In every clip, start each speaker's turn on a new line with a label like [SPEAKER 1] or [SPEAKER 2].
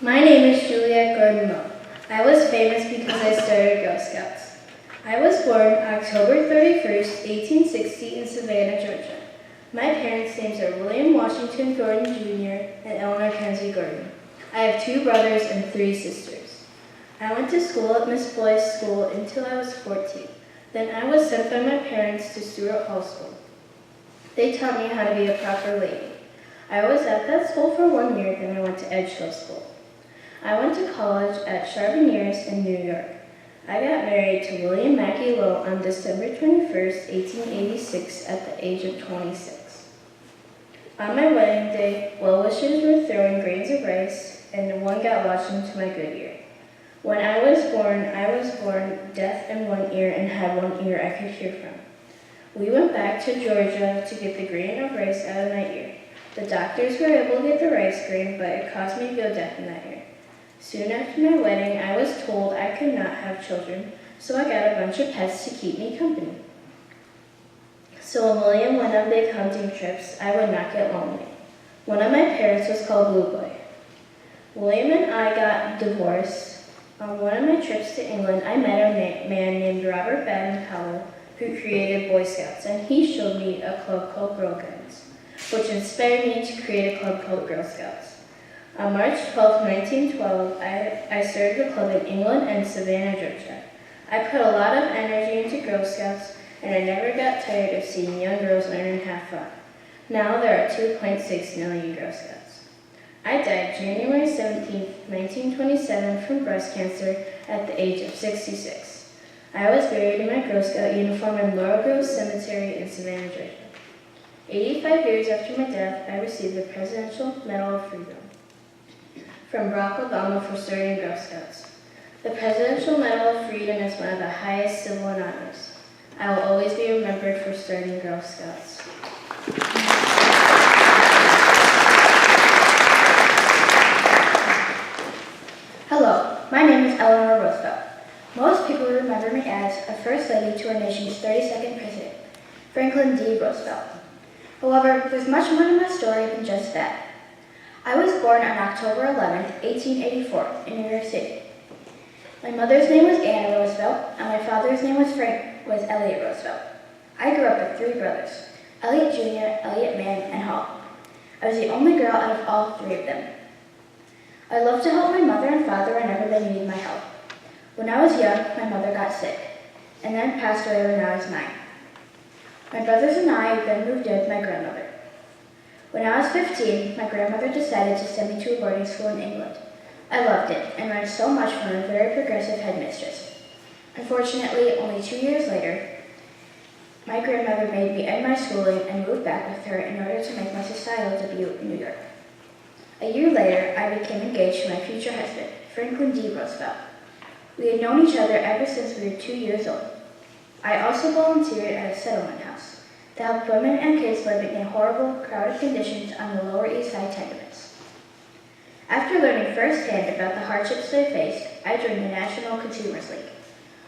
[SPEAKER 1] My name is Juliet Gordon Lowe. I was famous because I started Girl Scouts. I was born October 31st, 1860 in Savannah, Georgia. My parents' names are William Washington Gordon Jr. and Eleanor Kenzie Gordon. I have 2 brothers and 3 sisters. I went to school at Miss Boy's School until I was 14. Then I was sent by my parents to Stuart Hall School. They taught me how to be a proper lady. I was at that school for 1 year, then I went to Edgehill School. I went to college at Charbonniers in New York. I got married to William Mackey Lowe on December 21st, 1886 at the age of 26. On my wedding day, well-wishers were throwing grains of rice and one got lodged into my good ear. When I was born deaf in one ear and had one ear I could hear from. We went back to Georgia to get the grain of rice out of my ear. The doctors were able to get the rice grain, but it caused me to go deaf in that ear. Soon after my wedding, I was told I could not have children, so I got a bunch of pets to keep me company. So when William went on big hunting trips, I would not get lonely. One of my parents was called Blue Boy. William and I got divorced. On one of my trips to England, I met a man named Robert Baden-Powell who created Boy Scouts, and he showed me a club called Girl Guides, which inspired me to create a club called Girl Scouts. On March 12, 1912, I started the club in England and Savannah, Georgia. I put a lot of energy into Girl Scouts, and I never got tired of seeing young girls learn and have fun. Now there are 2.6 million Girl Scouts. I died January 17, 1927 from breast cancer at the age of 66. I was buried in my Girl Scout uniform in Laurel Grove Cemetery in Savannah, Georgia. 85 years after my death, I received the Presidential Medal of Freedom from Barack Obama for starting Girl Scouts. The Presidential Medal of Freedom is one of the highest civil honors. I will always be remembered for starting Girl Scouts. Hello, my name is Eleanor Roosevelt. Most people remember me as a First Lady to our nation's 32nd President, Franklin D. Roosevelt. However, there's much more to my story than just that. I was born on October 11, 1884, in New York City. My mother's name was Anna Roosevelt, and my father's name was Elliot Roosevelt. I grew up with 3 brothers, Elliot Jr., Elliot Mann, and Hall. I was the only girl out of all 3 of them. I loved to help my mother and father whenever they needed my help. When I was young, my mother got sick, and then passed away when I was 9. My brothers and I then moved in with my grandmother. When I was 15, my grandmother decided to send me to a boarding school in England. I loved it and learned so much from a very progressive headmistress. Unfortunately, only 2 years later, my grandmother made me end my schooling and move back with her in order to make my societal debut in New York. A year later, I became engaged to my future husband, Franklin D. Roosevelt. We had known each other ever since we were 2 years old. I also volunteered at a settlement house to help women and kids living in horrible, crowded conditions on the Lower East Side tenements. After learning firsthand about the hardships they faced, I joined the National Consumers League,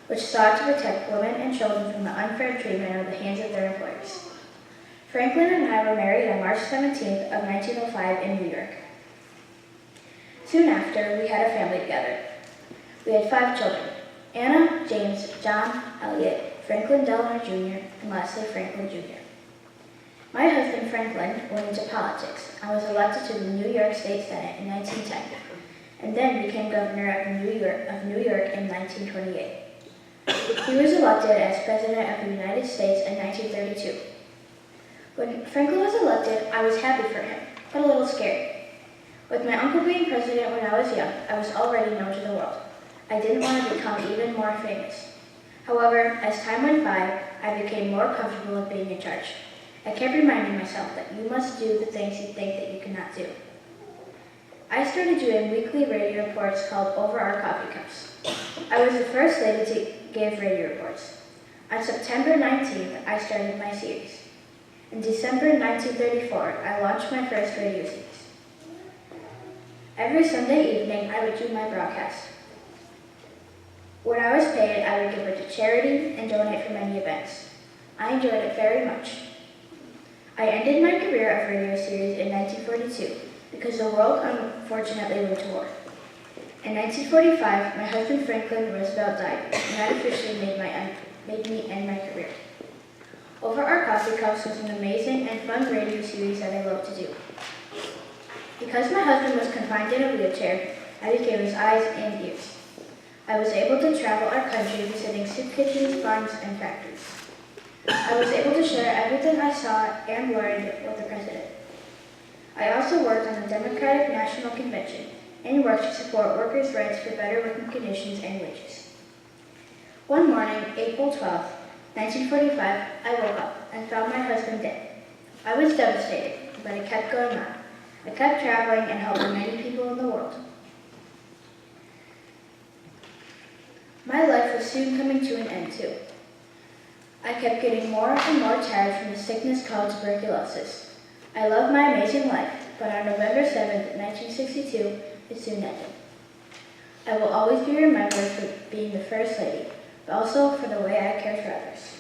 [SPEAKER 1] which sought to protect women and children from the unfair treatment at the hands of their employers. Franklin and I were married on March 17th of 1905 in New York. Soon after, we had a family together. We had 5 children: Anna, James, John, Elliot, Franklin Delano Jr., and lastly Franklin Jr. My husband Franklin went into politics and was elected to the New York State Senate in 1910, and then became governor of New York in 1928. He was elected as President of the United States in 1932. When Franklin was elected, I was happy for him, but a little scared. With my uncle being president when I was young, I was already known to the world. I didn't want to become even more famous. However, as time went by, I became more comfortable with being in charge. I kept reminding myself that you must do the things you think that you cannot do. I started doing weekly radio reports called Over Our Coffee Cups. I was the first lady to give radio reports. On September 19th, I started my series. In December 1934, I launched my first radio series. Every Sunday evening, I would do my broadcast. When I was paid, I would give it to charity and donate for many events. I enjoyed it very much. I ended my career of radio series in 1942 because the world unfortunately went to war. In 1945, my husband Franklin Roosevelt died, and that officially made me end my career. Over Our Coffee Cups was an amazing and fun radio series that I loved to do. Because my husband was confined in a wheelchair, I became his eyes and ears. I was able to travel our country visiting soup kitchens, farms, and factories. I was able to share everything I saw and learned with the president. I also worked on the Democratic National Convention and worked to support workers' rights for better working conditions and wages. One morning, April 12, 1945, I woke up and found my husband dead. I was devastated, but I kept going on. I kept traveling and helping many people in the world. My life was soon coming to an end too. I kept getting more and more tired from the sickness called tuberculosis. I loved my amazing life, but on November 7, 1962, it soon ended. I will always be remembered for being the First Lady, but also for the way I cared for others.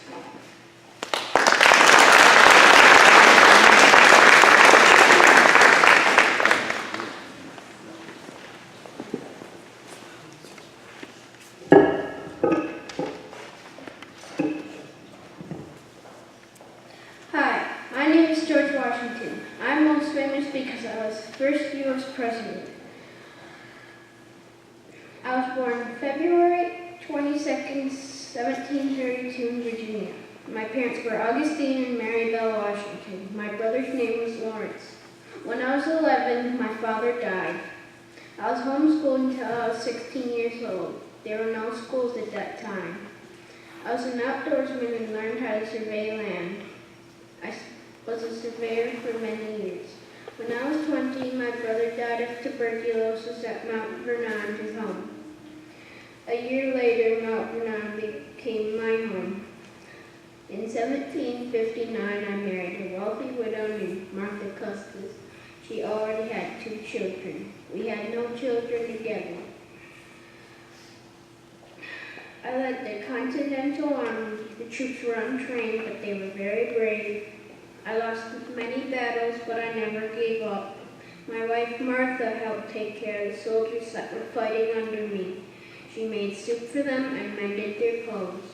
[SPEAKER 2] Hi, my name is George Washington. I'm most famous because I was the first U.S. president. I was born February 22nd, 1732 in Virginia. My parents were Augustine and Mary Bell Washington. My brother's name was Lawrence. When I was 11, my father died. I was homeschooled until I was 16 years old. There were no schools at that time. I was an outdoorsman and learned how to survey land. I was a surveyor for many years. When I was 20, my brother died of tuberculosis at Mount Vernon, his home. A year later, Mount Vernon became my home. In 1759, I married a wealthy widow named Martha Custis. She already had 2 children. We had no children together. I led the Continental Army. The troops were untrained, but they were very brave. I lost many battles, but I never gave up. My wife Martha helped take care of the soldiers that were fighting under me. She made soup for them and mended their clothes.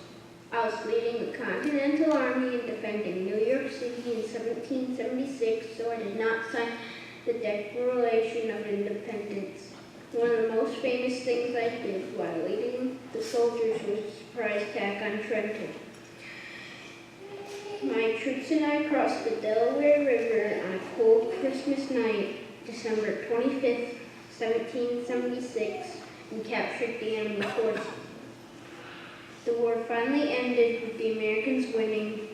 [SPEAKER 2] I was leading the Continental Army and defending New York City in 1776, so I did not sign the Declaration of Independence. One of the most famous things I did while leading the soldiers was a surprise attack on Trenton. My troops and I crossed the Delaware River on a cold Christmas night, December 25th, 1776, and captured the enemy forces. The war finally ended with the Americans winning.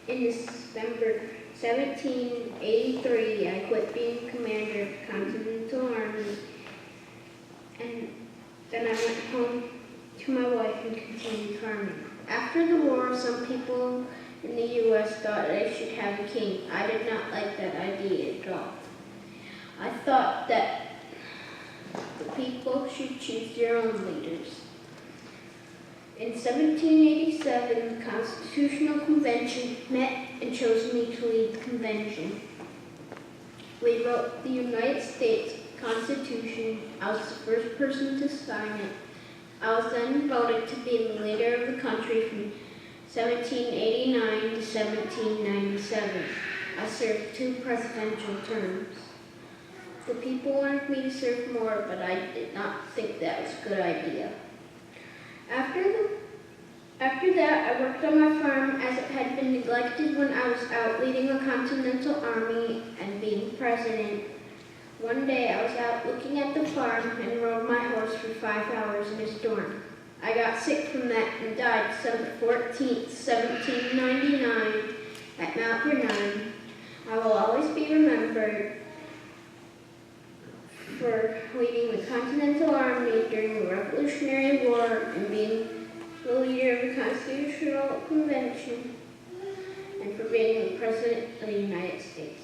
[SPEAKER 2] In December 1783, I quit being commander of the Continental Army, and then I went home to my wife and continued farming. After the war, some people in the U.S. thought they should have a king. I did not like that idea at all. I thought that the people should choose their own leaders. In 1787, the Constitutional Convention met and chose me to lead the convention. We wrote the United States Constitution. I was the first person to sign it. I was then voted to be the leader of the country from 1789 to 1797. I served 2 presidential terms. The people wanted me to serve more, but I did not think that was a good idea. After that, I worked on my farm as it had been neglected when I was out leading the Continental Army and being president. One day, I was out looking at the farm and rode my horse for 5 hours in a storm. I got sick from that and died December 14th, 1799 at Mount Vernon. I will always be remembered for leading the Continental Army during the Revolutionary War and being the leader of the Constitutional Convention and for being the President of the United States.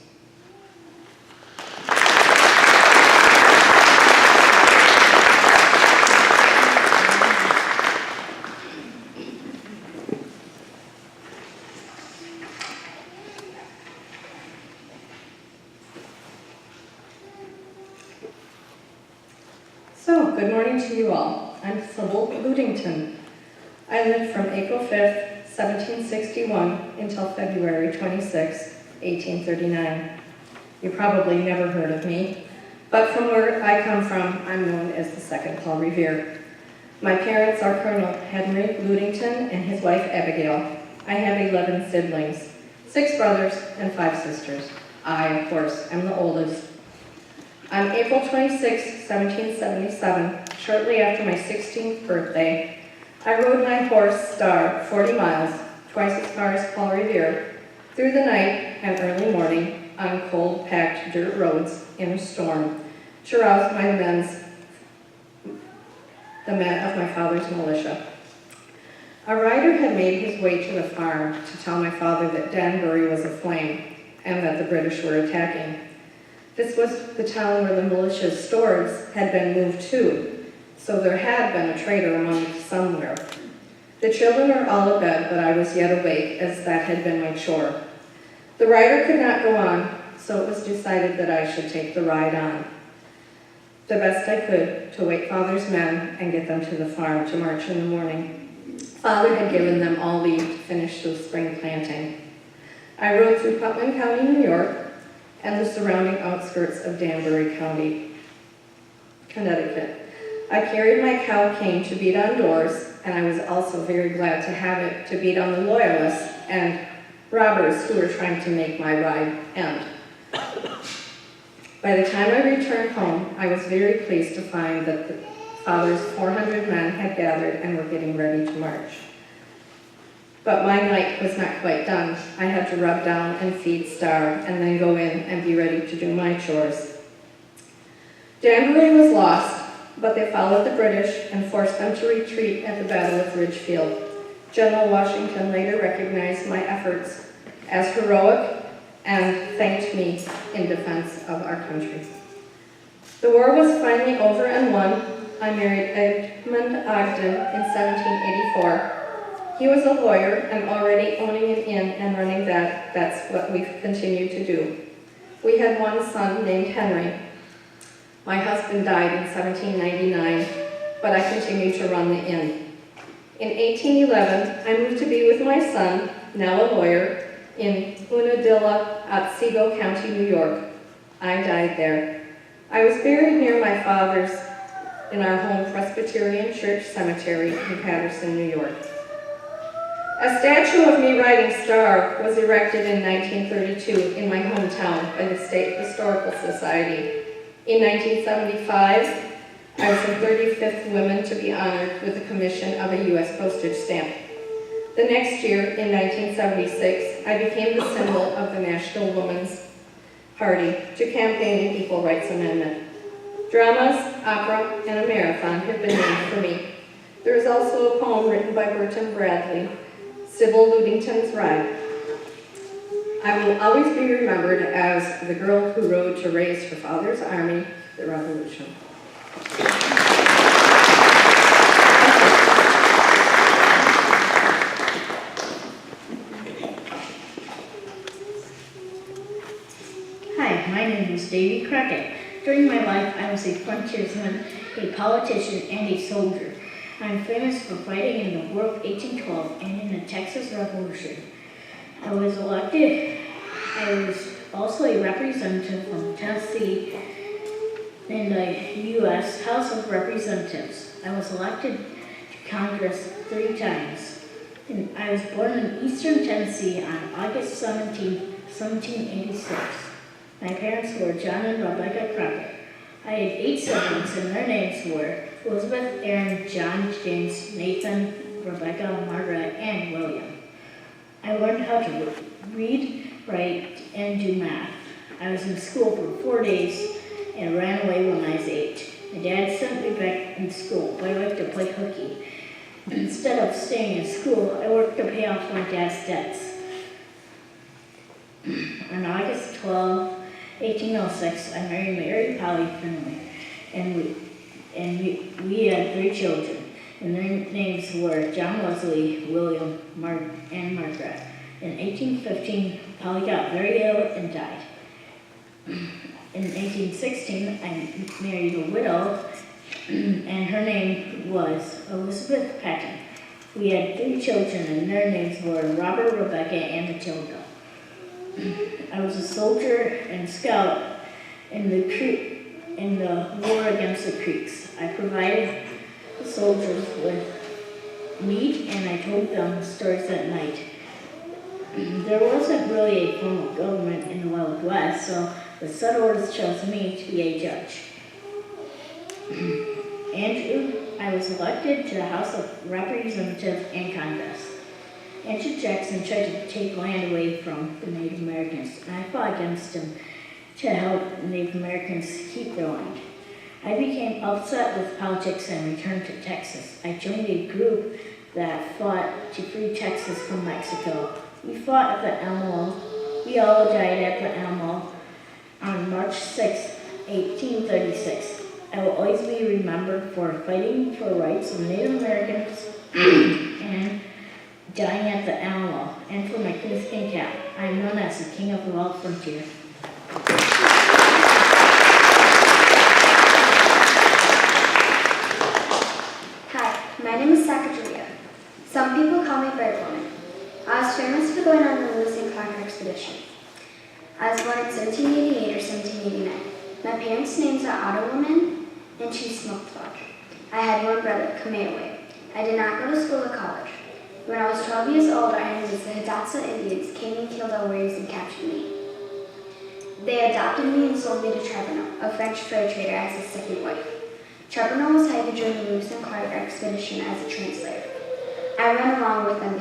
[SPEAKER 3] So, good morning to you all. I'm Sybil Ludington. I lived from April 5th, 1761 until February 26, 1839. You probably never heard of me, but from where I come from, I'm known as the second Paul Revere. My parents are Colonel Henry Ludington and his wife Abigail. I have 11 siblings, 6 brothers and 5 sisters. I, of course, am the oldest. On April 26, 1777, shortly after my 16th birthday, I rode my horse Star 40 miles, twice as far as Paul Revere, through the night and early morning on cold, packed dirt roads in a storm to rouse the men of my father's militia. A rider had made his way to the farm to tell my father that Danbury was aflame and that the British were attacking. This was the town where the militia's stores had been moved to, so there had been a traitor among us somewhere. The children were all abed, but I was yet awake, as that had been my chore. The rider could not go on, so it was decided that I should take the ride on. The best I could to wake Father's men and get them to the farm to march in the morning. Father had given them all leave to finish the spring planting. I rode through Putnam County, New York, and the surrounding outskirts of Danbury County, Connecticut. I carried my cow cane to beat on doors, and I was also very glad to have it to beat on the loyalists and robbers who were trying to make my ride end. By the time I returned home, I was very pleased to find that the Father's 400 men had gathered and were getting ready to march. But my night was not quite done. I had to rub down and feed Star, and then go in and be ready to do my chores. Danbury was lost, but they followed the British and forced them to retreat at the Battle of Ridgefield. General Washington later recognized my efforts as heroic and thanked me in defense of our country. The war was finally over and won. I married Edmund Ogden in 1784. He was a lawyer and already owning an inn and running that. That's what we've continued to do. We had one son named Henry. My husband died in 1799, but I continued to run the inn. In 1811, I moved to be with my son, now a lawyer, in Unadilla, Otsego County, New York. I died there. I was buried near my father's in our home Presbyterian Church Cemetery in Patterson, New York. A statue of me riding Star was erected in 1932 in my hometown by the State Historical Society. In 1975, I was the 35th woman to be honored with the commission of a U.S. postage stamp. The next year, in 1976, I became the symbol of the National Women's Party to campaign an Equal Rights Amendment. Dramas, opera, and a marathon have been named for me. There is also a poem written by Burton Bradley, Sybil Ludington's Ride. I will always be remembered as the girl who rode to raise her father's army, the Revolution.
[SPEAKER 4] Hi, my name is Davy Crockett. During my life, I was a frontiersman, a politician, and a soldier. I'm famous for fighting in the War of 1812 and in the Texas Revolution. I was elected. I was also a representative from Tennessee in the U.S. House of Representatives. I was elected to Congress 3 times. And I was born in Eastern Tennessee on August 17, 1786. My parents were John and Rebecca Crockett. I had 8 siblings, and their names were Elizabeth, Aaron, John, James, Nathan, Rebecca, Margaret, and William. I learned how to read, write, and do math. I was in school for 4 days and ran away when I was 8. My dad sent me back in school, but I liked to play hooky. Instead of staying in school, I worked to pay off my dad's debts. On August 12, 1806, I married Mary Polly Finley, and we had 3 children, and their names were John Wesley, William, and Margaret. In 1815, Polly got very ill and died. In 1816, I married a widow and her name was Elizabeth Patton. We had 3 children, and their names were Robert, Rebecca, and Matilda. I was a soldier and scout in the war against the Creeks. I provided the soldiers with meat, and I told them stories at night. There wasn't really a form of government in the Wild West, so the settlers chose me to be a judge. Andrew, I was elected to the House of Representatives and Congress. Andrew Jackson tried to take land away from the Native Americans, and I fought against him to help Native Americans keep their land. I became upset with politics and returned to Texas. I joined a group that fought to free Texas from Mexico. We fought at the Alamo. We all died at the Alamo on March 6, 1836. I will always be remembered for fighting for rights of Native Americans and dying at the Alamo, and for my coonskin cap. I am known as the King of the Wild Frontier.
[SPEAKER 1] Hi, my name is Sacagawea. Some people call me Bird Woman. I was famous for going on the Lewis and Clark expedition. I was born in 1788 or 1789. My parents' names are Otter Woman and Chief Smoke Frog. I had one brother, Kamehameha. I did not go to school or college. When I was 12 years old, our enemies, the Hidatsa Indians, came and killed our warriors and captured me. They adopted me and sold me to Charbonneau, a French fur trader, as his second wife. Charbonneau was hired to join the Lewis and Clark expedition as a translator. I went along with them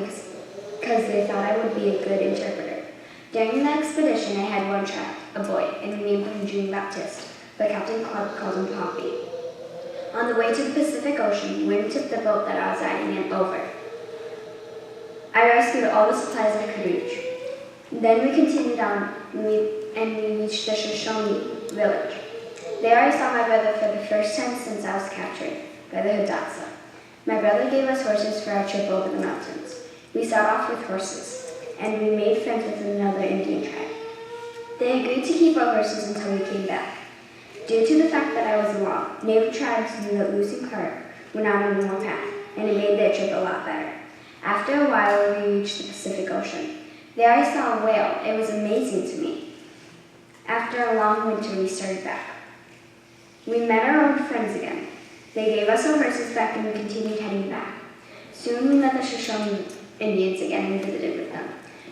[SPEAKER 1] because they thought I would be a good interpreter. During the expedition, I had one child, a boy, and we named him Jean Baptiste, but Captain Clark called him Pompey. On the way to the Pacific Ocean, wind tipped the boat that I was riding in over. I rescued all the supplies I could reach. Then we continued on, and we reached the Shoshone village. There I saw my brother for the first time since I was captured by the Hidatsa. My brother gave us horses for our trip over the mountains. We set off with horses, and we made friends with another Indian tribe. They agreed to keep our horses until we came back. Due to the fact that I was along, native tribes knew that Lewis and Clark were not on the path, and it made their trip a lot better. After a while, we reached the Pacific Ocean. There I saw a whale. It was amazing to me. After a long winter, we started back. We met our old friends again. They gave us our horses back, and we continued heading back. Soon we met the Shoshone Indians again and visited with them.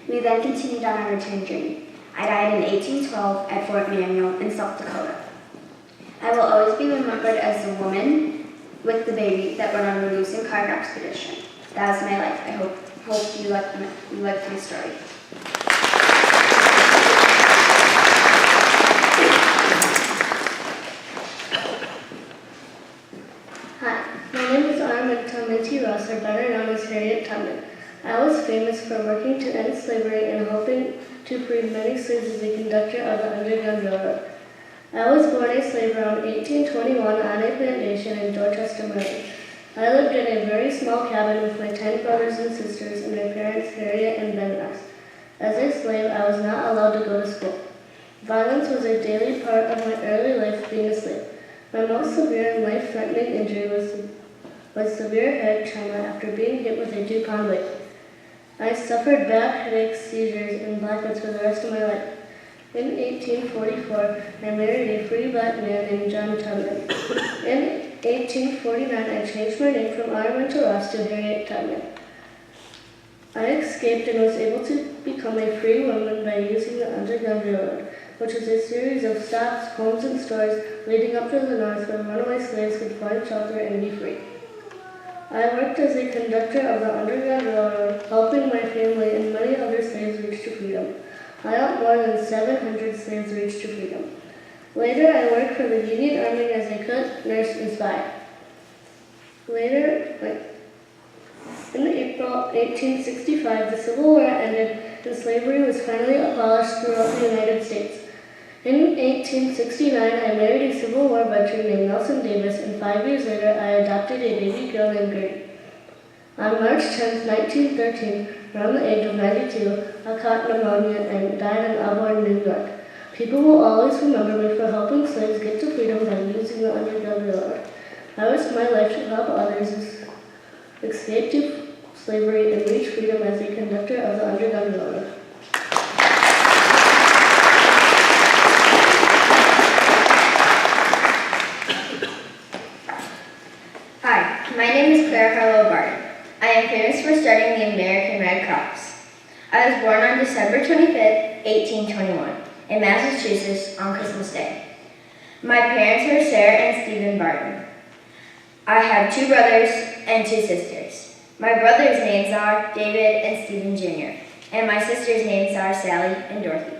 [SPEAKER 1] We then continued on our return journey. I died in 1812 at Fort Manuel in South Dakota. I will always be remembered as the woman with the baby that went on the Lewis and Clark expedition. That was my life. I hope you liked my story.
[SPEAKER 5] Hi, my name is Armand Talmenti Ross, or better known as Harriet Tubman. I was famous for working to end slavery and hoping to free many slaves as a conductor of the Underground Railroad. I was born a slave around 1821 on a plantation in Dorchester, Maryland. I lived in a very small cabin with my 10 brothers and sisters and my parents, Harriet and Ben Ross. As a slave, I was not allowed to go to school. Violence was a daily part of my early life being a slave. My most severe and life-threatening injury was severe head trauma after being hit with a 2-pound weight. I suffered bad headaches, seizures, and blackouts for the rest of my life. In 1844, I married a free black man named John Tubman. In 1849, I changed my name from Armand Ross to Harriet Tubman. I escaped and was able to become a free woman by using the Underground Railroad, which was a series of stops, homes, and stores leading up to the north where runaway slaves could find shelter and be free. I worked as a conductor of the Underground Railroad, helping my family and many other slaves reach to freedom. I helped more than 700 slaves reach to freedom. Later, I worked for the Union Army as a cook, nurse, and spy. In April 1865, the Civil War ended and slavery was finally abolished throughout the United States. In 1869, I married a Civil War veteran named Nelson Davis, and 5 years later, I adopted a baby girl named Gertie. On March 10, 1913, around the age of 92, I caught pneumonia and died in Auburn, New York. People will always remember me for helping slaves get to freedom by using the Underground Railroad. I risk my life to help others escape to slavery and reach freedom as a conductor of the Underground Railroad.
[SPEAKER 1] Hi, my name is Claire Harlow Barton. I am famous for starting the American Red Cross. I was born on December 25th, 1821, in Massachusetts on Christmas Day. My parents are Sarah and Stephen Barton. I have 2 brothers and 2 sisters. My brothers' names are David and Stephen Jr., and my sisters' names are Sally and Dorothy.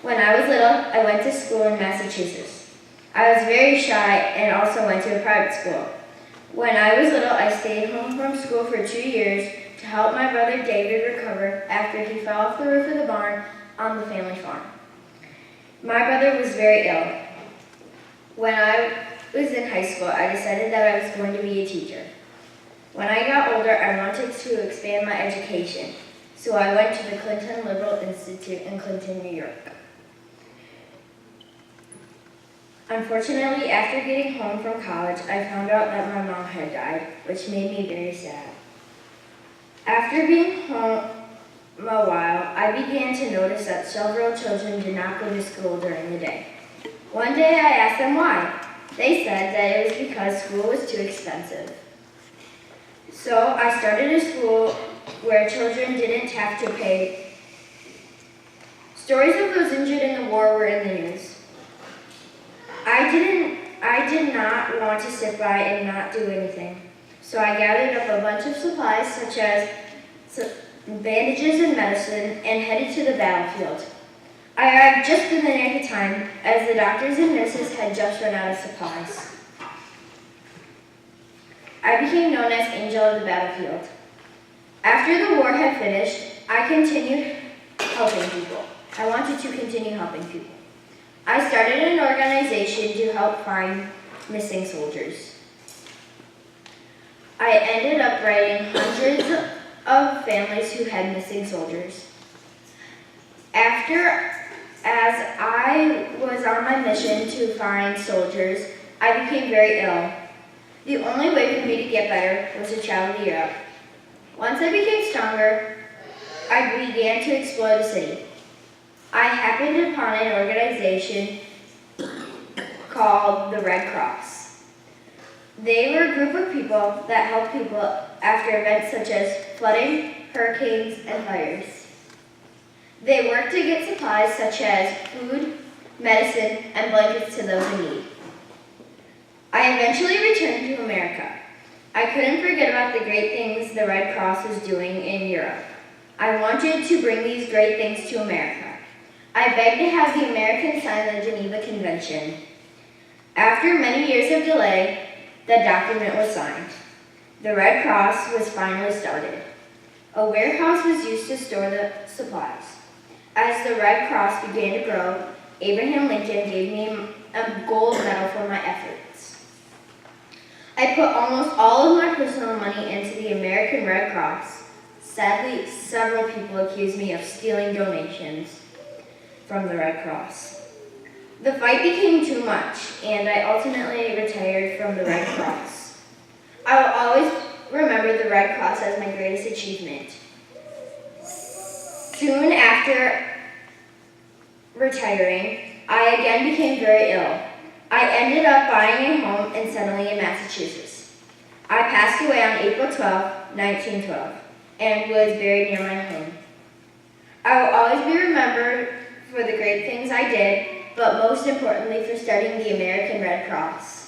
[SPEAKER 1] When I was little, I went to school in Massachusetts. I was very shy and also went to a private school. When I was little, I stayed home from school for 2 years to help my brother David recover after he fell off the roof of the barn on the family farm. My brother was very ill. When I was in high school, I decided that I was going to be a teacher. When I got older, I wanted to expand my education, so I went to the Clinton Liberal Institute in Clinton, New York. Unfortunately, after getting home from college, I found out that my mom had died, which made me very sad. After being home a while, I began to notice that several children did not go to school during the day. One day I asked them why. They said that it was because school was too expensive. So I started a school where children didn't have to pay. Stories of those injured in the war were in the news. I did not want to sit by and not do anything. So I gathered up a bunch of supplies such as bandages and medicine and headed to the battlefield. I arrived just in the nick of time as the doctors and nurses had just run out of supplies. I became known as Angel of the Battlefield. After the war had finished, I continued helping people. I wanted to continue helping people. I started an organization to help find missing soldiers. I ended up writing hundreds of families who had missing soldiers. As I was on my mission to find soldiers, I became very ill. The only way for me to get better was to travel to Europe. Once I became stronger, I began to explore the city. I happened upon an organization called the Red Cross. They were a group of people that helped people after events such as flooding, hurricanes, and fires. They worked to get supplies such as food, medicine, and blankets to those in need. I eventually returned to America. I couldn't forget about the great things the Red Cross was doing in Europe. I wanted to bring these great things to America. I begged to have the Americans sign the Geneva Convention. After many years of delay, the document was signed. The Red Cross was finally started. A warehouse was used to store the supplies. As the Red Cross began to grow, Abraham Lincoln gave me a gold medal for my efforts. I put almost all of my personal money into the American Red Cross. Sadly, several people accused me of stealing donations from the Red Cross. The fight became too much, and I ultimately retired from the Red Cross. I will always remember the Red Cross as my greatest achievement. Soon after retiring, I again became very ill. I ended up buying a home and settling in Massachusetts. I passed away on April 12, 1912, and was buried near my home. I will always be remembered for the great things I did, but most importantly for starting the American Red Cross.